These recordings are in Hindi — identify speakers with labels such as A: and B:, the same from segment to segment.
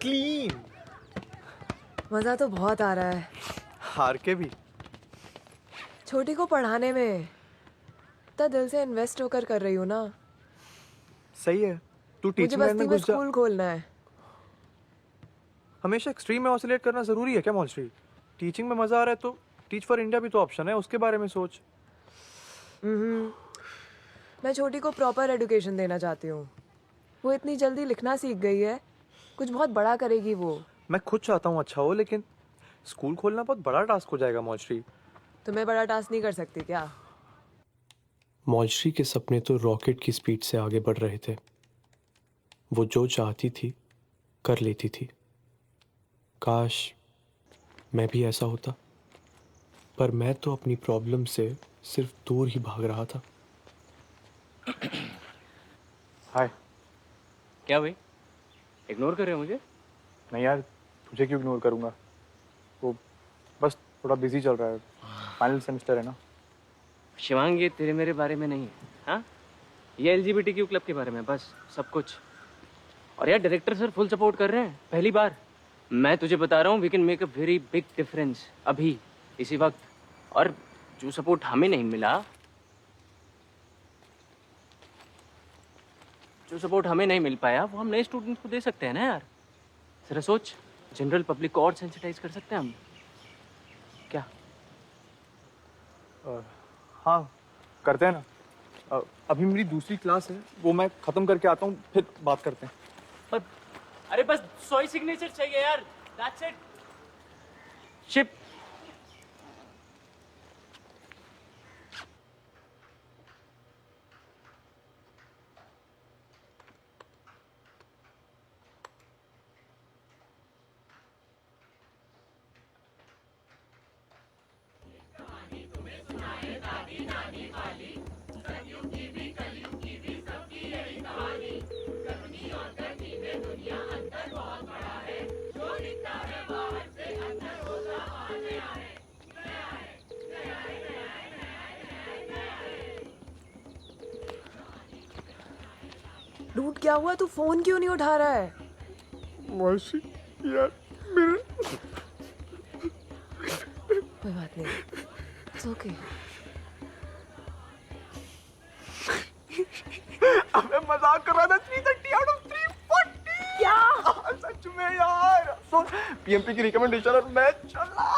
A: क्लीन।
B: मजा तो बहुत आ रहा है
A: हार के भी।
B: छोटी को पढ़ाने में। इतना दिल से इन्वेस्ट होकर कर रही हूँ ना।
A: सही है, तू
B: मुझे
A: टीचिंग लाइन
B: बस्ती
A: में
B: में
A: घुस जा।
B: स्कूल खोलना है।
A: हमेशा एक्सट्रीम में ऑसिलेट करना जरूरी है क्या मॉन्स्ट्री? टीचिंग में मजा आ रहा है तो टीच फॉर इंडिया भी तो ऑप्शन है, उसके बारे में सोच।
B: मैं छोटी को प्रॉपर एजुकेशन देना चाहती हूँ। वो इतनी जल्दी लिखना सीख गई है, कुछ बहुत बड़ा करेगी वो।
A: मैं खुद चाहता हूँ अच्छा हो, लेकिन स्कूल खोलना बहुत बड़ा टास्क हो जाएगा मॉन्स्ट्री।
B: तुम्हें बड़ा टास्क नहीं कर सकती क्या?
C: मॉन्स्ट्री के सपने तो रॉकेट की स्पीड से आगे बढ़ रहे थे। वो जो चाहती थी कर लेती थी। काश मैं भी ऐसा होता, पर मैं तो अपनी प्रॉब्लम से सिर्फ दूर ही भाग रहा था।
A: हाय।
D: क्या भाई, इग्नोर कर रहे हो मुझे?
A: नहीं यार, तुझे क्यों इग्नोर करूंगा? वो बस थोड़ा बिजी चल रहा है, फाइनल सेमेस्टर है ना।
D: शिवांग, ये तेरे मेरे बारे में नहीं है। हाँ, ये LGBTQ क्लब के बारे में, बस सब कुछ। और यार डायरेक्टर सर फुल सपोर्ट कर रहे हैं, पहली बार। मैं तुझे बता रहा हूँ, we can make a very big difference अभी इसी वक्त। और जो सपोर्ट हमें नहीं मिला, जो सपोर्ट हमें नहीं मिल पाया, वो हम नए स्टूडेंट्स को दे सकते हैं ना यार। जरा सोच, जनरल पब्लिक को और सेंसिटाइज कर सकते हैं हम। क्या?
A: हाँ, करते हैं ना। अभी मेरी दूसरी क्लास है, वो मैं खत्म करके आता हूँ, फिर बात करते हैं।
D: पर अरे बस 100 सिग्नेचर चाहिए यार, दैट्स इट। शिप।
B: डूड, क्या हुआ? तू फोन क्यों नहीं उठा रहा है?
A: मौसी यार, मेरे
B: कोई बात नहीं, इट्स ओके।
A: अबे मजाक कर रहा था। 330 आउट ऑफ 340।
B: क्या?
A: सच में यार, सो PMP की रिकमेंडेशन और मैं चला।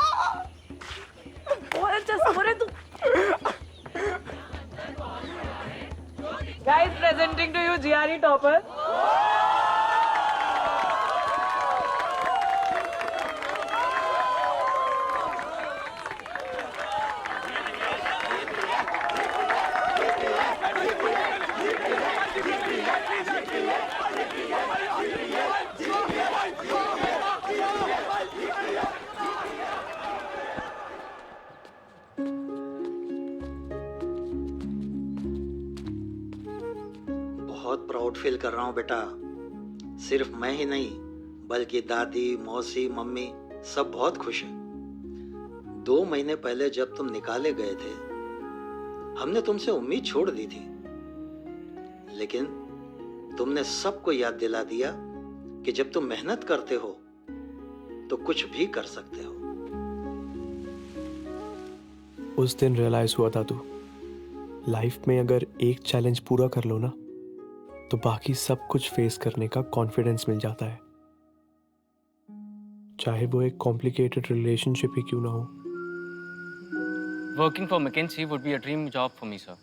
B: और अच्छा सो रहे तू। Guys, presenting to you GRE topper.
E: बहुत प्राउड फील कर रहा हूँ बेटा। सिर्फ मैं ही नहीं, बल्कि दादी, मौसी, मम्मी सब बहुत खुश हैं। 2 महीने पहले जब तुम निकाले गए थे, हमने तुमसे उम्मीद छोड़ दी थी, लेकिन तुमने सबको याद दिला दिया कि जब तुम मेहनत करते हो तो कुछ भी कर सकते हो।
C: उस दिन रियलाइज हुआ था, तू लाइफ में अगर एक चैलेंज पूरा कर लो ना, तो बाकी सब कुछ फेस करने का कॉन्फिडेंस मिल जाता है, चाहे वो एक कॉम्प्लिकेटेड रिलेशनशिप ही क्यों ना हो।
D: Working for McKinsey would be a dream job for me sir.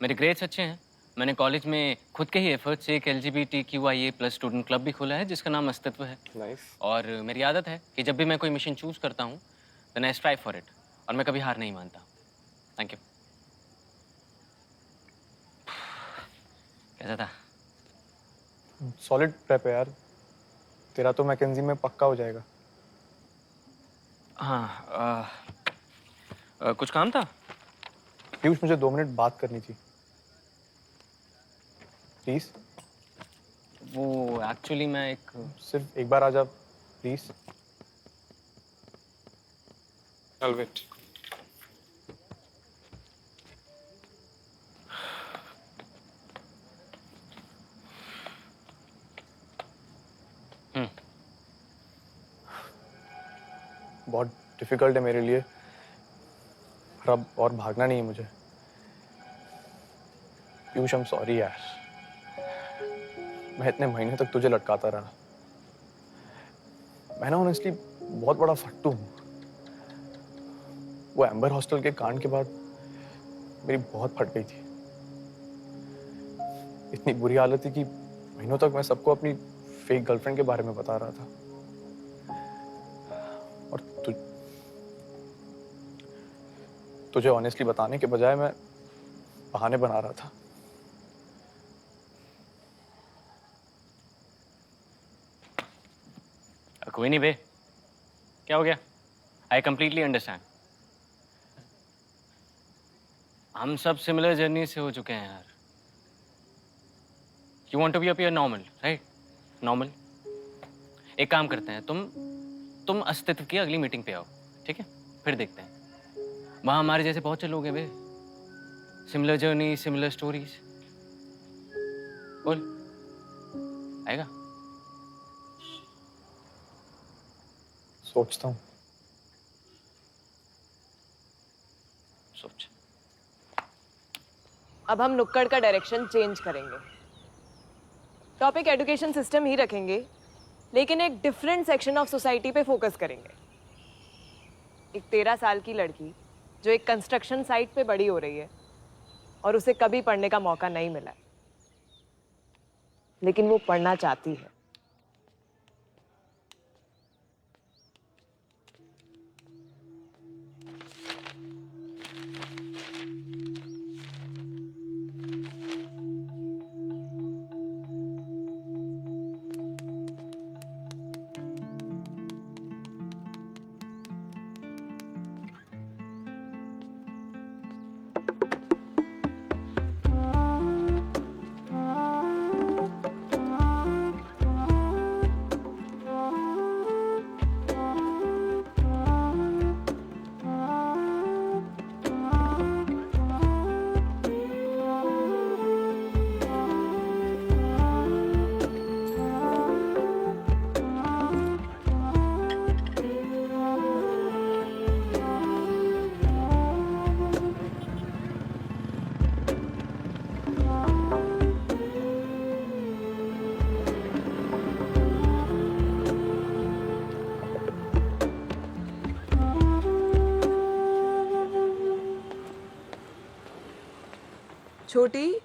D: मेरे ग्रेड्स अच्छे हैं। मैंने कॉलेज में खुद के ही एफर्ट से एक LGBTQIA+ स्टूडेंट क्लब भी खोला है, जिसका नाम अस्तित्व है।
A: नाइस।
D: और मेरी आदत है कि जब भी मैं कोई मिशन चूज करता हूँ, then I strive for it, और मैं कभी हार नहीं मानता। Thank you. कैसा था?
A: सॉलिड प्रेप है यार, तेरा तो मैकेंजी में पक्का हो जाएगा।
D: हाँ, कुछ काम था?
A: पीयूष, मुझे 2 मिनट बात करनी थी, प्लीज।
D: वो एक्चुअली मैं एक
A: सिर्फ एक बार आ जा प्लीज। I'll wait. बहुत डिफिकल्ट है मेरे लिए, पर अब और भागना नहीं है मुझे। पीयूष, आई एम सॉरी यार, मैं इतने महीने तक तुझे लटकाता रहा। मैं ना ऑनेस्टली बहुत बड़ा फट्टू हूँ। वो एम्बर हॉस्टल के कांड के बाद मेरी बहुत फट गई थी। इतनी बुरी हालत थी कि महीनों तक मैं सबको अपनी फेक गर्लफ्रेंड के बारे में बता रहा था। और तुझे ऑनेस्टली बताने के बजाय मैं बहाने बना रहा था।
D: कोई नहीं बे, क्या हो गया? I completely understand. हम सब सिमिलर जर्नी से हो चुके हैं यार। You want to be appear normal, right? Normal. एक काम करते हैं, तुम अस्तित्व की अगली मीटिंग पे आओ, ठीक है? फिर देखते हैं। वहां हमारे जैसे बहुत से लोग हैं बे। Similar journey, similar stories. बोल, आएगा?
A: सोचता हूँ।
D: सोच।
B: अब हम नुक्कड़ का डायरेक्शन चेंज करेंगे। टॉपिक एजुकेशन सिस्टम ही रखेंगे, लेकिन एक डिफरेंट सेक्शन ऑफ सोसाइटी पे फोकस करेंगे। एक 13 साल की लड़की जो एक कंस्ट्रक्शन साइट पे बड़ी हो रही है और उसे कभी पढ़ने का मौका नहीं मिला है, लेकिन वो पढ़ना चाहती है। छोटी,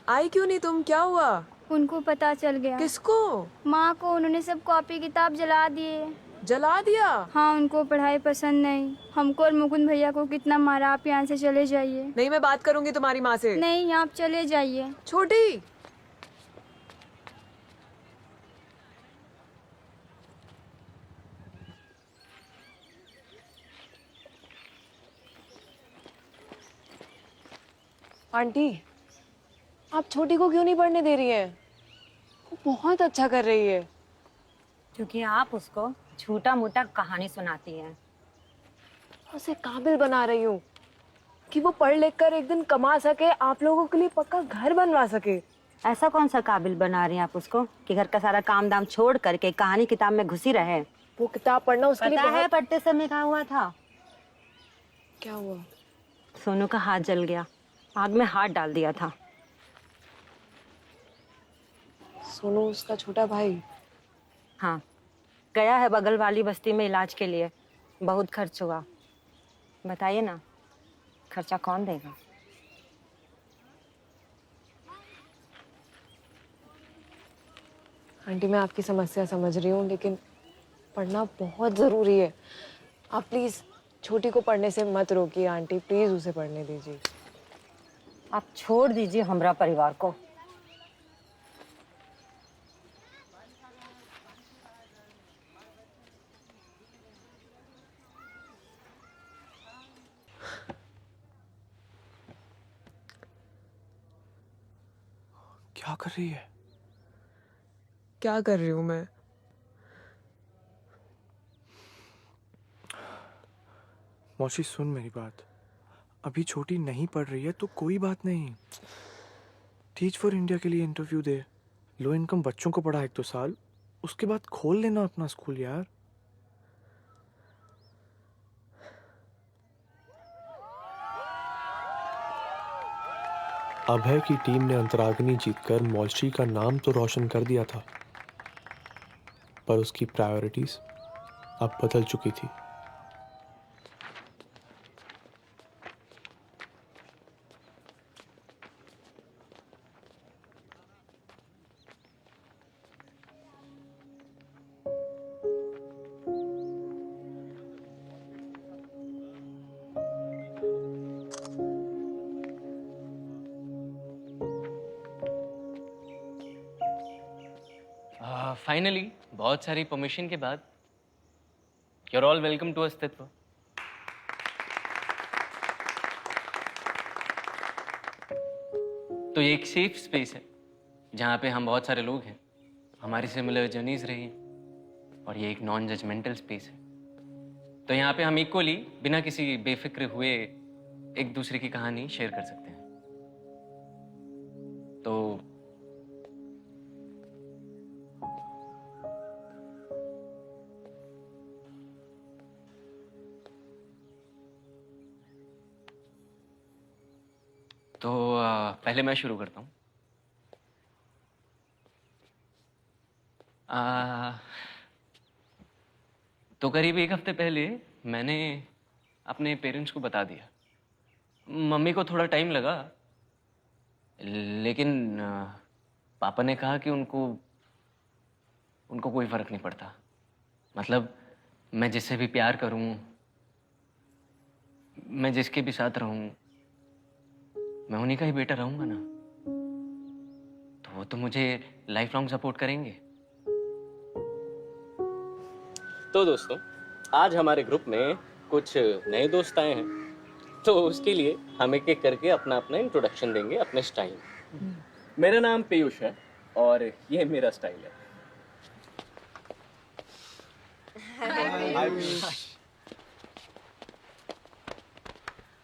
B: आई क्यों नहीं तुम? क्या हुआ?
F: उनको पता चल गया।
B: किसको?
F: माँ को। उन्होंने सब कॉपी किताब जला दिए।
B: जला दिया?
F: हाँ, उनको पढ़ाई पसंद नहीं। हमको और मुकुंद भैया को कितना मारा। आप यहाँ से चले जाइए।
B: नहीं, मैं बात करूंगी तुम्हारी माँ से।
F: नहीं, आप चले जाइए।
B: छोटी, आंटी, आप छोटी को क्यों नहीं पढ़ने दे रही हैं? वो बहुत अच्छा कर रही है।
G: क्योंकि आप उसको छोटा मोटा कहानी सुनाती हैं।
B: उसे काबिल बना रही हूँ कि वो पढ़ लिख कर एक दिन कमा सके, आप लोगों के लिए पक्का घर बनवा सके।
G: ऐसा कौन सा काबिल बना रही हैं आप उसको कि घर का सारा काम दाम छोड़ करके कहानी किताब में घुसी रहे?
B: वो किताब पढ़ना उसके लिए
G: पता है
B: बहुत...
G: पढ़ते समय क्या हुआ था?
B: क्या हुआ?
G: सोनू का हाथ जल गया। आग में हाथ डाल दिया था।
B: सोनू उसका छोटा भाई?
G: हाँ, गया है बगल वाली बस्ती में इलाज के लिए। बहुत खर्च हुआ। बताइए ना, खर्चा कौन देगा?
B: आंटी, मैं आपकी समस्या समझ रही हूँ, लेकिन पढ़ना बहुत ज़रूरी है। आप प्लीज़ छोटी को पढ़ने से मत रोकिए आंटी, प्लीज़ उसे पढ़ने दीजिए।
G: आप छोड़ दीजिए हमरा परिवार को।
C: क्या कर रही है?
B: क्या कर रही हूँ मैं?
A: मौसी सुन मेरी बात, अभी छोटी नहीं पढ़ रही है तो कोई बात नहीं। टीच फॉर इंडिया के लिए इंटरव्यू दे, लो इनकम बच्चों को पढ़ा 1-2 साल, उसके बाद खोल लेना अपना स्कूल यार।
C: अभय की टीम ने अंतराग्नि जीतकर मौलश्री का नाम तो रोशन कर दिया था, पर उसकी प्रायोरिटीज अब बदल चुकी थी।
D: फाइनली बहुत सारी परमिशन के बाद you are all welcome to Astitva. तो ये एक सेफ स्पेस है जहाँ पे हम बहुत सारे लोग हैं, हमारी सिमिलर जर्नीज रही हैं, और ये एक नॉन जजमेंटल स्पेस है। तो यहाँ पे हम इक्वली बिना किसी बेफिक्र हुए एक दूसरे की कहानी शेयर कर सकते हैं। तो पहले मैं शुरू करता हूँ। तो करीब 1 हफ्ते पहले मैंने अपने पेरेंट्स को बता दिया। मम्मी को थोड़ा टाइम लगा, लेकिन पापा ने कहा कि उनको कोई फर्क नहीं पड़ता। मतलब मैं जिससे भी प्यार करूं, मैं जिसके भी साथ रहूं, मैं उन्हीं का ही बेटा रहूंगा ना। तो वो तो मुझे लाइफ लॉन्ग सपोर्ट करेंगे। तो दोस्तों, आज हमारे ग्रुप में कुछ नए दोस्त आए हैं, तो उसके लिए हम एक एक करके अपना अपना इंट्रोडक्शन देंगे अपने स्टाइल। मेरा नाम पीयूष है और ये मेरा स्टाइल है।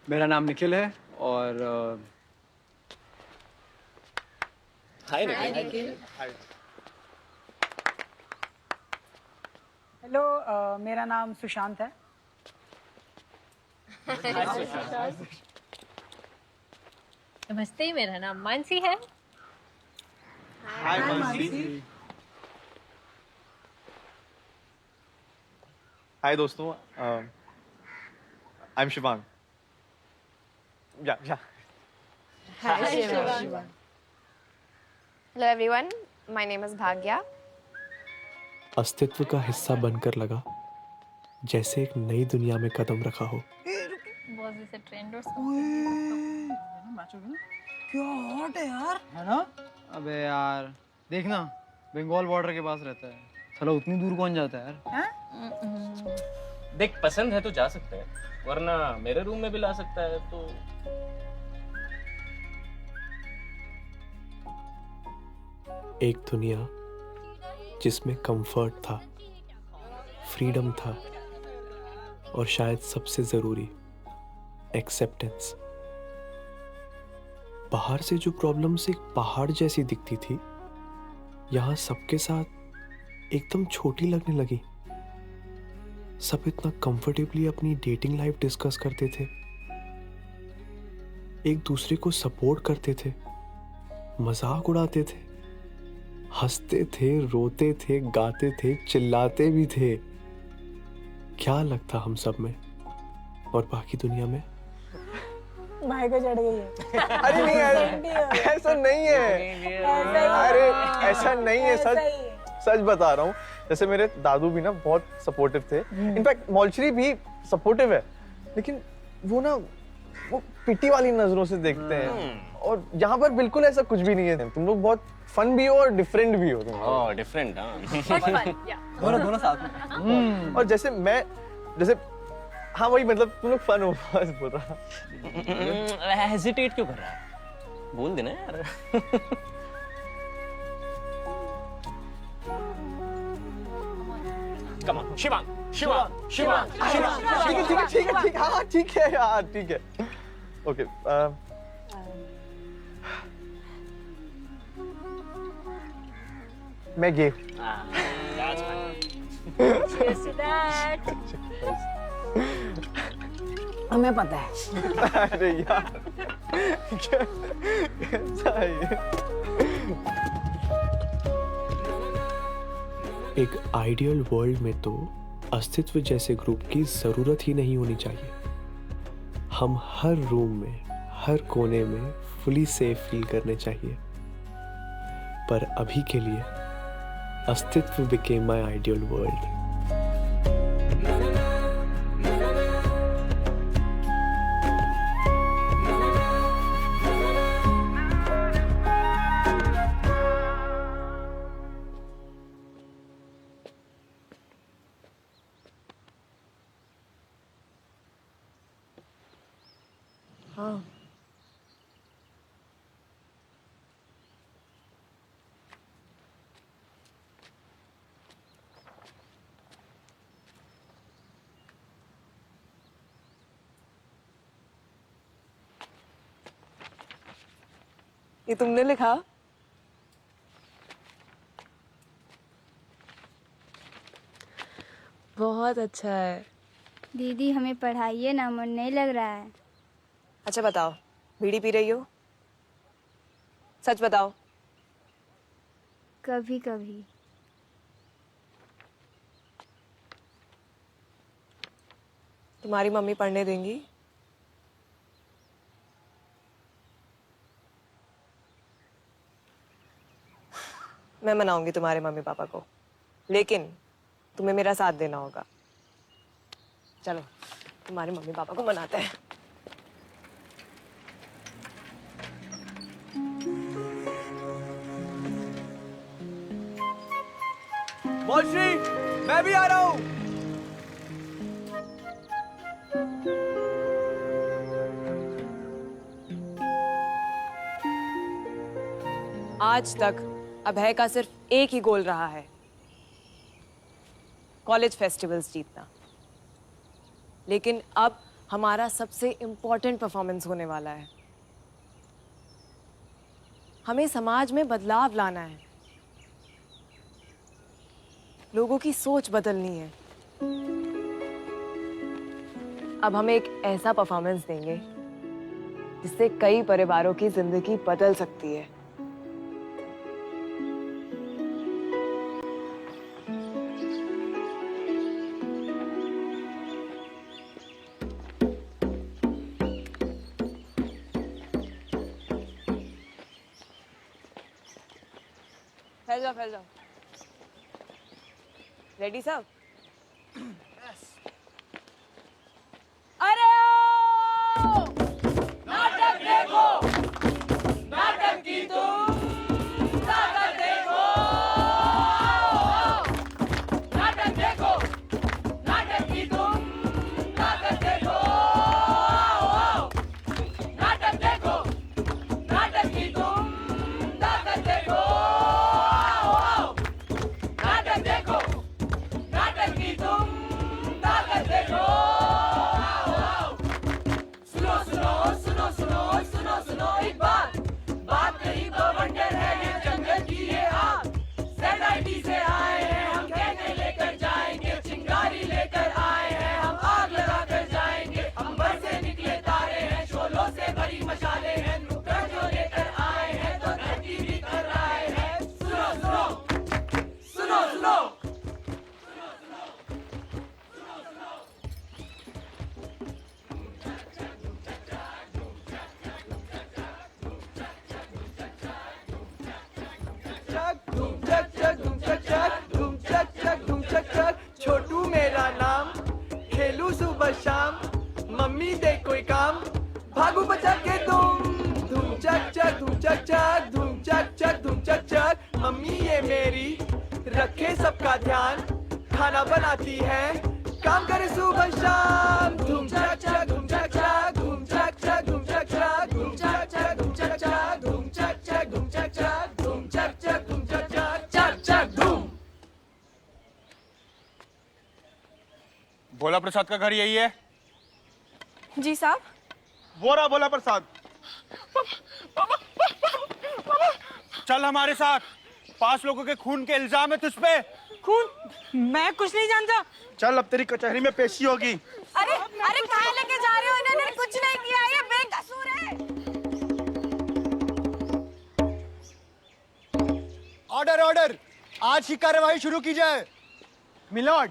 A: मेरा नाम निखिल है और
D: हाय निखिल।
H: हेलो, मेरा नाम सुशांत है।
I: नमस्ते, मेरा नाम मानसी है।
A: हाय मानसी। हाय दोस्तों, आई एम शिवांग। या
J: Hello everyone, my name is Bhagya.
C: अस्तित्व का हिस्सा बनकर लगा जैसे एक नई दुनिया में कदम रखा हो।
I: बहुत जैसे ट्रेंड और
H: क्या हॉट है यार,
K: है ना? अबे यार देखना, बंगाल बॉर्डर के पास रहता है, साला उतनी दूर कौन जाता है यार?
D: देख, पसंद है तो जा सकते हैं, वरना मेरे रूम में भी ला सकता है। तो
C: एक दुनिया जिसमें कंफर्ट था, फ्रीडम था, और शायद सबसे जरूरी एक्सेप्टेंस। बाहर से जो प्रॉब्लम्स एक पहाड़ जैसी दिखती थी, यहाँ सबके साथ एकदम छोटी लगने लगी। सब इतना कंफर्टेबली अपनी डेटिंग लाइफ डिस्कस करते थे, एक दूसरे को सपोर्ट करते थे, मजाक उड़ाते थे, हंसते थे, रोते थे, गाते थे, चिल्लाते भी थे। क्या लगता हम सब में और बाकी दुनिया में?
H: भाई को चढ़ गई है।
A: अरे नहीं, ऐसा नहीं है। अरे ऐसा नहीं है, सच बता रहा हूँ। जैसे मेरे दादू भी ना बहुत सपोर्टिव थे, इनफैक्ट मौलश्री भी सपोर्टिव है, लेकिन वो पिटी वाली नजरों से देखते हैं। और यहाँ पर बिल्कुल ऐसा कुछ भी नहीं है। तुम लोग बहुत फन भी हो और डिफरेंट भी हो। तुम
D: डिफरेंट।
K: दोनों साथ में।
A: और जैसे हाँ वही, मतलब तुम लोग फन हो, बस बोल रहा।
D: हेजिटेट क्यों कर रहा है? बोल देना यार। कम ऑन शिवांग शिवांग शिवांग शिवांग
A: ठीक है हाँ ठीक है यार ठीक है ओके मैं गे
H: हमें पता है।
A: अरे यार कैसा है ये?
C: एक आइडियल वर्ल्ड में तो अस्तित्व जैसे ग्रुप की जरूरत ही नहीं होनी चाहिए। हम हर रूम में हर कोने में फुली सेफ फील करने चाहिए। पर अभी के लिए अस्तित्व बिकेम माय आइडियल वर्ल्ड।
B: हाँ ये तुमने लिखा? बहुत अच्छा है।
F: दीदी हमें पढ़ाइए ना, मन नहीं लग रहा है।
B: अच्छा बताओ, बीड़ी पी रही हो? सच बताओ।
F: कभी कभी।
B: तुम्हारी मम्मी पढ़ने देंगी? मैं मनाऊंगी तुम्हारे मम्मी पापा को, लेकिन तुम्हें मेरा साथ देना होगा। चलो तुम्हारे मम्मी पापा को मनाते हैं।
A: मौसी मैं भी आ रहा हूँ।
B: आज तक अभय का सिर्फ एक ही गोल रहा है, कॉलेज फेस्टिवल्स जीतना। लेकिन अब हमारा सबसे इम्पोर्टेंट परफॉर्मेंस होने वाला है। हमें समाज में बदलाव लाना है, लोगों की सोच बदलनी है। अब हम एक ऐसा परफॉर्मेंस देंगे जिससे कई परिवारों की जिंदगी बदल सकती है। फैल जाओ। रेडी सब? अरे ओ! नाटक देखो, नाटक की तुम ताकत देखो। नाटक देखो, नाटक की तुम ताकत देखो। नाटक देखो, नाटक की तुम ताकत देखो। नाटक देखो, नाटक की तुम ताकत देखो। सुनो सुनो सुनो सुनो सुनो सुनो एक बात नहीं बवंडर है ये जंगल की ये आग। ZIT से आए हैं हम, कहने लेकर जाएंगे, चिंगारी लेकर आए हैं हम, आग लगा कर जाएंगे। अंबर से निकले तारे हैं, शोलों से भरी मशाले हैं, नुक्कड़ जो लेकर आए हैं तो धरती भी कर आए हैं। सुनो सुनो सुनो सुनो
A: धूम चक चक धूम चक चक धूम चक चक धूम चक चक। छोटू मेरा नाम, खेलू सुबह शाम, मम्मी दे कोई काम, भागू बचा के तुम। धूम चक चक धूम चक चक धूम चक चक धूम चक चक। मम्मी ये मेरी रखे सबका ध्यान, खाना बनाती है, काम करे सुबह शाम। धूम चक चक धूम चक चक धूम चक चक धूम चक चक धूम चक चक धूम चक चक धूम चक चक धूम चक चक धूम चक चक धूम चक चक चक चक धूम।
K: भोला प्रसाद का घर यही है?
B: जी साहब।
K: वो रहा भोला प्रसाद। चल हमारे साथ, 5 लोगों के खून के इल्जाम है तुझ पे।
H: खून? मैं कुछ नहीं जानता।
K: चल अब तेरी कचहरी में पेशी होगी।
B: अरे अरे कहाँ लेके जा रहे हो? इन्होंने कुछ नहीं किया, ये बेकसूर है।
K: ऑर्डर ऑर्डर, आज की कार्रवाई शुरू की जाए। मिलॉर्ड,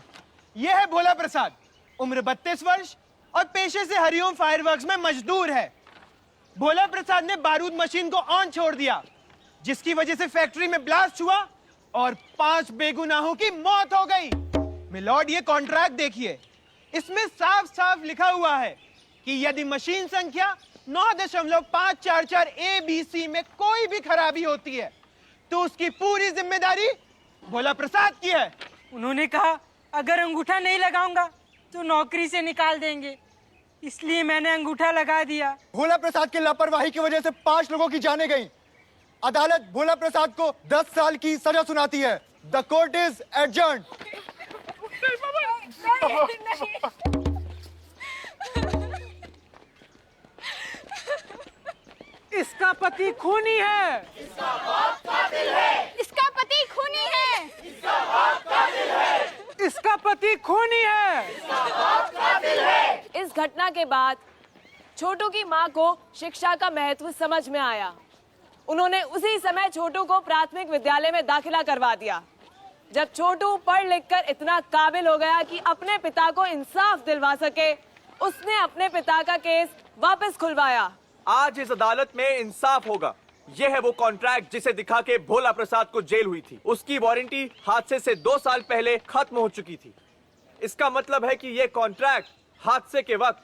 K: ये है भोला प्रसाद, उम्र 32 वर्ष और पेशे से हरिओम फायरवर्क्स में मजदूर है। भोला प्रसाद ने बारूद मशीन को ऑन छोड़ दिया, जिसकी वजह से फैक्ट्री में ब्लास्ट हुआ और 5 बेगुनाहों की मौत हो गई। मिलॉर्ड, ये कॉन्ट्रैक्ट देखिए, इसमें साफ साफ लिखा हुआ है कि यदि मशीन संख्या 9.544 ABC में कोई भी खराबी होती है तो उसकी पूरी जिम्मेदारी भोला प्रसाद की है।
H: उन्होंने कहा अगर अंगूठा नहीं लगाऊंगा तो नौकरी से निकाल देंगे, इसलिए मैंने अंगूठा लगा दिया।
K: भोला प्रसाद की लापरवाही की वजह से 5 लोगों की जानें गई। अदालत भोला प्रसाद को 10 साल की सजा सुनाती है। The court is adjourned.
H: इसका पति खूनी है।
F: इसका पति खूनी है।
H: इसका पति खूनी है।
B: इस घटना के बाद छोटू की माँ को शिक्षा का महत्व समझ में आया। उन्होंने उसी समय छोटू को प्राथमिक विद्यालय में दाखिला करवा दिया। जब छोटू पढ़ लिखकर इतना काबिल हो गया कि अपने पिता को इंसाफ दिलवा सके, उसने अपने पिता का केस वापस खुलवाया।
A: आज इस अदालत में इंसाफ होगा। यह है वो कॉन्ट्रैक्ट जिसे दिखा के भोला प्रसाद को जेल हुई थी। उसकी वारंटी हादसे से 2 साल पहले खत्म हो चुकी थी। इसका मतलब है कि यह कॉन्ट्रैक्ट हादसे के वक्त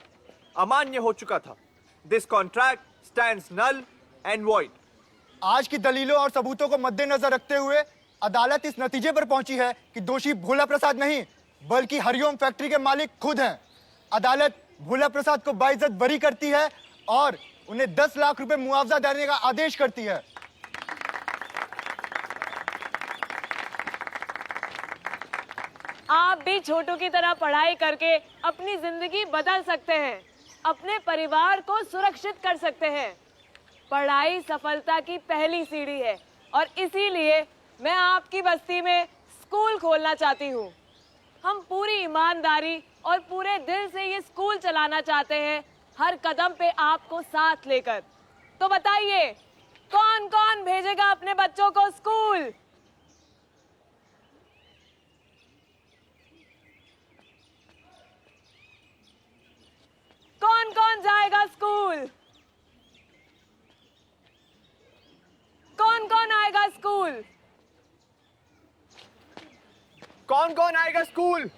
A: अमान्य हो चुका था। This contract stands null and void.
K: आज की दलीलों और सबूतों को मद्देनजर रखते हुए अदालत इस नतीजे पर पहुंची है कि दोषी भोला प्रसाद नहीं बल्कि हरिओम फैक्ट्री के मालिक खुद हैं। अदालत भोला प्रसाद को बाइज्जत बरी करती है और उन्हें 10 लाख रुपए मुआवजा देने का आदेश करती है।
B: आप भी छोटू की तरह पढ़ाई करके अपनी जिंदगी बदल सकते हैं, अपने परिवार को सुरक्षित कर सकते हैं। पढ़ाई सफलता की पहली सीढ़ी है और इसीलिए मैं आपकी बस्ती में स्कूल खोलना चाहती हूँ। हम पूरी ईमानदारी और पूरे दिल से ये स्कूल चलाना चाहते हैं, हर कदम पे आपको साथ लेकर। तो बताइए, कौन कौन भेजेगा अपने बच्चों को स्कूल? कौन कौन जाएगा स्कूल? कौन कौन आएगा स्कूल?
A: कौन कौन आएगा स्कूल?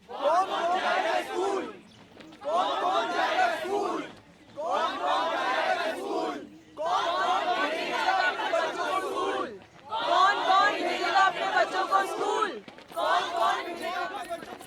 L: कौन कौन जाएगा स्कूल? कौन कौन जाएगा स्कूल? कौन कौन जाएगा स्कूल? कौन कौन भेजेगा अपने बच्चों को स्कूल?
B: कौन कौन भेजेगा अपने बच्चों को स्कूल?
L: कौन कौन भेजेगा अपने बच्चों को?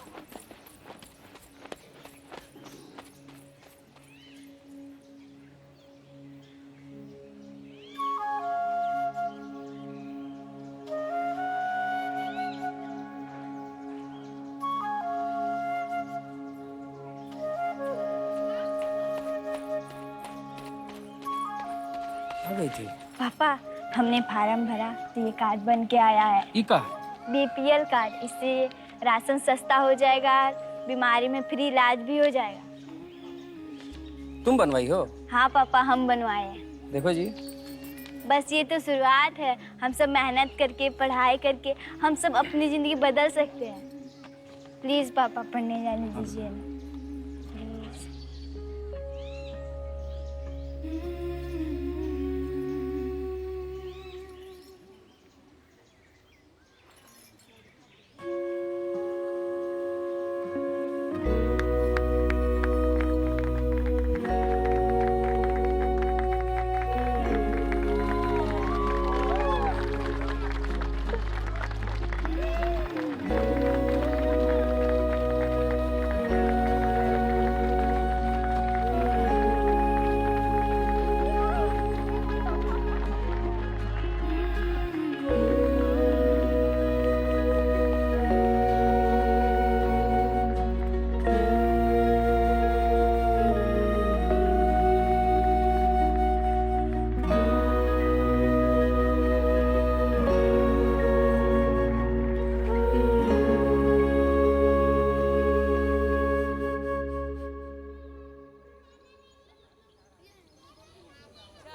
H: गई थी
F: पापा, हमने फार्म भरा तो ये कार्ड बन के आया है।
H: ई का?
F: BPL card. इससे राशन सस्ता हो जाएगा, बीमारी में फ्री इलाज भी हो जाएगा।
H: तुम बनवाई हो?
F: हाँ पापा, हम बनवाए हैं।
H: देखो जी,
F: बस ये तो शुरुआत है। हम सब मेहनत करके, पढ़ाई करके हम सब अपनी जिंदगी बदल सकते हैं। प्लीज पापा, पढ़ने जाने दीजिए ना।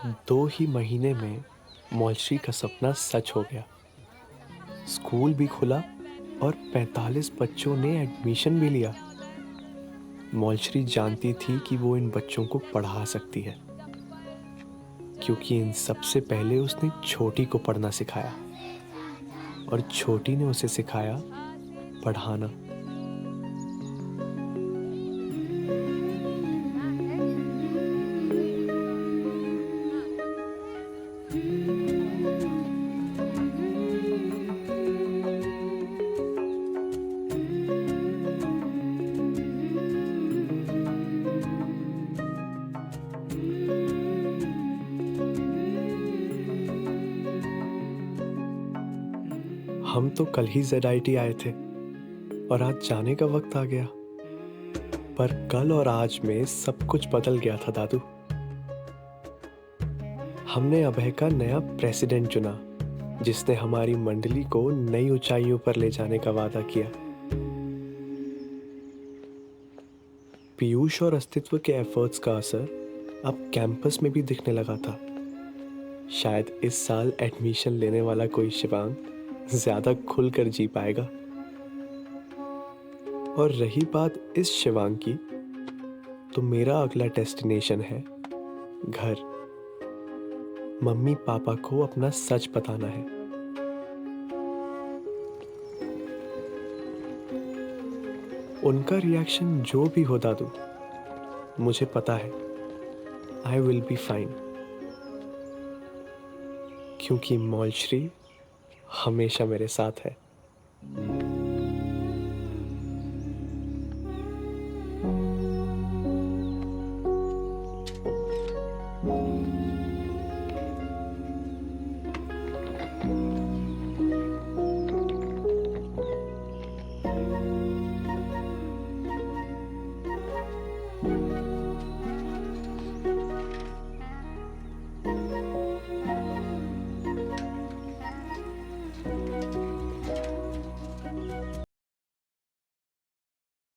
C: 2 ही महीने में मौलश्री का सपना सच हो गया। स्कूल भी खुला और 45 बच्चों ने एडमिशन भी लिया। मौलश्री जानती थी कि वो इन बच्चों को पढ़ा सकती है, क्योंकि इन सबसे पहले उसने छोटी को पढ़ना सिखाया और छोटी ने उसे सिखाया पढ़ाना। हम तो कल ही ZIT आए थे और आज जाने का वक्त आ गया, पर कल और आज में सब कुछ बदल गया था दादू। हमने अभय का नया प्रेसिडेंट चुना, जिसने हमारी मंडली को नई ऊंचाइयों पर ले जाने का वादा किया। पीयूष और अस्तित्व के एफर्ट्स का असर अब कैंपस में भी दिखने लगा था। शायद इस साल एडमिशन लेने वाला कोई शिवांग ज्यादा खुलकर जी पाएगा। और रही बात इस शिवांग की, तो मेरा अगला डेस्टिनेशन है घर। मम्मी पापा को अपना सच बताना है। उनका रिएक्शन जो भी हो दादू, मुझे पता है आई विल बी फाइन, क्योंकि मौलश्री हमेशा मेरे साथ है।